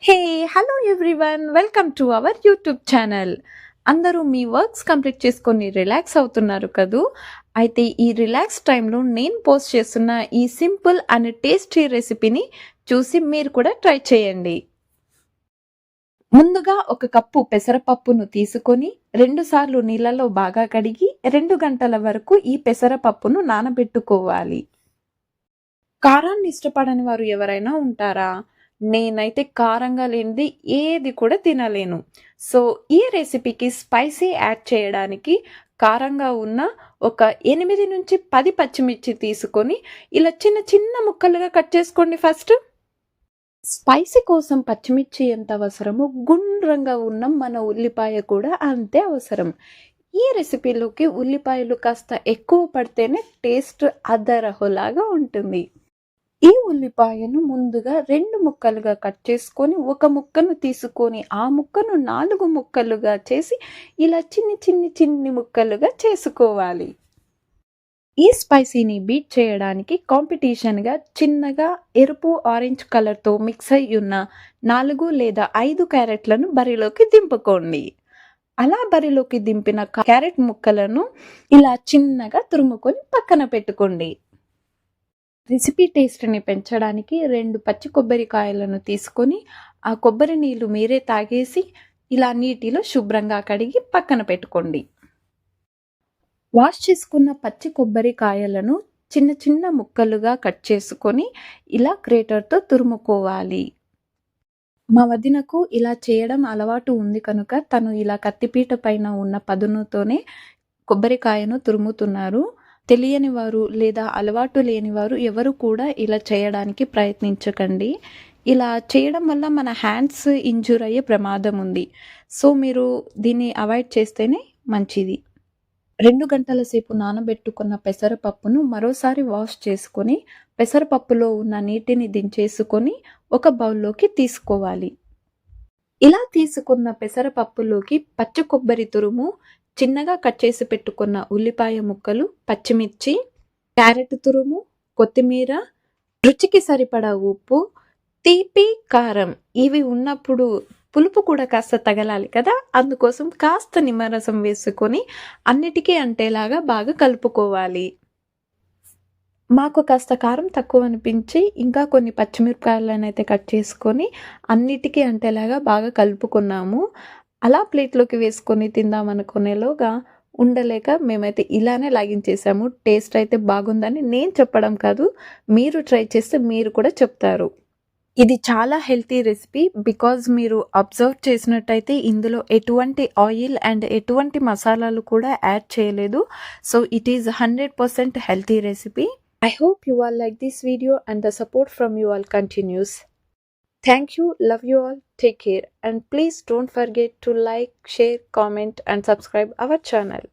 Hey! Hello everyone. Welcome to our YouTube channel. అందరూ మీ works complete చేసుకొని relax అవుతున్నారు కదూ! అయితే ఈ రిలాక్స్ టైంలో నేను పోస్ట్ చేస్తున్న ఈ సింపుల్ అండ్ టేస్టీ రెసిపీని చూసి మీరు కూడా ట్రై చేయండి. ముందుగా ఒక కప్పు పెసరపప్పును తీసుకొని 2 సార్లు నీళ్ళలో బాగా కడిగి 2 గంటల వరకు ఈ పెసరపప్పును నానబెట్టుకోవాలి. కారాన్ని ఇష్టపడని వారు ఎవరైనా ఉంటారా? నేనైతే కారంగా లేనిది ఏది కూడా తినలేను. సో, ఈ రెసిపీకి స్పైసీ యాడ్ చేయడానికి కారంగా ఉన్న ఒక 8-10 పచ్చిమిర్చి తీసుకొని ఇలా చిన్న చిన్న ముక్కలుగా కట్ చేసుకోండి ఫస్ట్. స్పైసీ కోసం పచ్చిమిర్చి ఎంత అవసరమో గుండ్రంగా ఉన్న మన ఉల్లిపాయ కూడా అంతే అవసరం. ఈ రెసిపీలోకి ఉల్లిపాయలు కాస్త ఎక్కువ పడితేనే టేస్ట్ అదరహోలాగా ఉంటుంది. ఈ ఉల్లిపాయను ముందుగా 2 ముక్కలుగా కట్ చేసుకొని, ఒక ముక్కను తీసుకొని, ఆ ముక్కను 4 ముక్కలుగా చేసి, ఇలా చిన్ని ముక్కలుగా చేసుకోవాలి. ఈ స్పైసీని బీట్ చేయడానికి కాంపిటీషన్‌గా చిన్నగా ఎరుపు, ఆరెంజ్ కలర్‌తో మిక్స్ అయ్యున్న 4 లేదా 5 క్యారెట్‌లను బరిలోకి దింపుకోండి. అలా బరిలోకి దింపిన క్యారెట్ ముక్కలను ఇలా చిన్నగా తురుముకొని పక్కన పెట్టుకోండి. రెసిపీ టేస్ట్‌ని పెంచడానికి 2 పచ్చి కొబ్బరికాయలను తీసుకొని, ఆ కొబ్బరి నీళ్లు మీరే తాగేసి, ఇలా నీటిలో శుభ్రంగా కడిగి పక్కన పెట్టుకోండి. వాష్ చేసుకున్న పచ్చి కొబ్బరికాయలను చిన్న చిన్న ముక్కలుగా కట్ చేసుకొని, ఇలా గ్రేటర్‌తో తురుముకోవాలి. మా వదినకు ఇలా చేయడం అలవాటు ఉంది కనుక, తను ఇలా కత్తిపీట పైన ఉన్న పదునుతోనే కొబ్బరికాయను తురుముతున్నారు. తెలియని వారు లేదా అలవాటు లేని వారు ఎవరు కూడా ఇలా చేయడానికి ప్రయత్నించకండి. ఇలా చేయడం వల్ల మన హ్యాండ్స్ ఇంజ్యూర్ అయ్యే ప్రమాదం ఉంది. సో, మీరు దీన్ని అవాయిడ్ చేస్తేనే మంచిది. 2 గంటల సేపు నానబెట్టుకున్న పెసరపప్పును మరోసారి వాష్ చేసుకొని, పెసరపప్పులో ఉన్న నీటిని దించేసుకొని ఒక బౌల్‌లోకి తీసుకోవాలి. ఇలా తీసుకున్న పెసరపప్పులోకి పచ్చి కొబ్బరి తురుము, చిన్నగా కట్ చేసి పెట్టుకున్న ఉల్లిపాయ ముక్కలు, పచ్చిమిర్చి, క్యారెట్ తురుము, కొత్తిమీర, రుచికి సరిపడా ఉప్పు, తీపి, కారం ఇవి ఉన్నప్పుడు పులుపు కూడా కాస్త తగలాలి కదా! అందుకోసం కాస్త నిమ్మరసం వేసుకొని అన్నిటికీ అంటేలాగా బాగా కలుపుకోవాలి. మాకు కాస్త కారం తక్కువ అనిపించి ఇంకా కొన్ని పచ్చిమిరపకాయలనైతే కట్ చేసుకొని అన్నిటికీ అంటేలాగా బాగా కలుపుకున్నాము. అలా ప్లేట్‌లోకి వేసుకొని తిందామనుకునేలోగా ఉండలేక మేమైతే ఇలానే లాగించేసాము. టేస్ట్ అయితే బాగుందని నేను చెప్పడం కాదు, మీరు ట్రై చేస్తే మీరు కూడా చెప్తారు. ఇది చాలా హెల్తీ రెసిపీ. బికాజ్ మీరు అబ్జర్వ్ చేసినట్టయితే ఇందులో ఎటువంటి ఆయిల్ అండ్ ఎటువంటి మసాలాలు కూడా యాడ్ చేయలేదు. So, it is 100% healthy recipe. I hope you all like this video and the support from you all continues. Thank you, love you all, take care, and please don't forget to like, share, comment and subscribe our channel.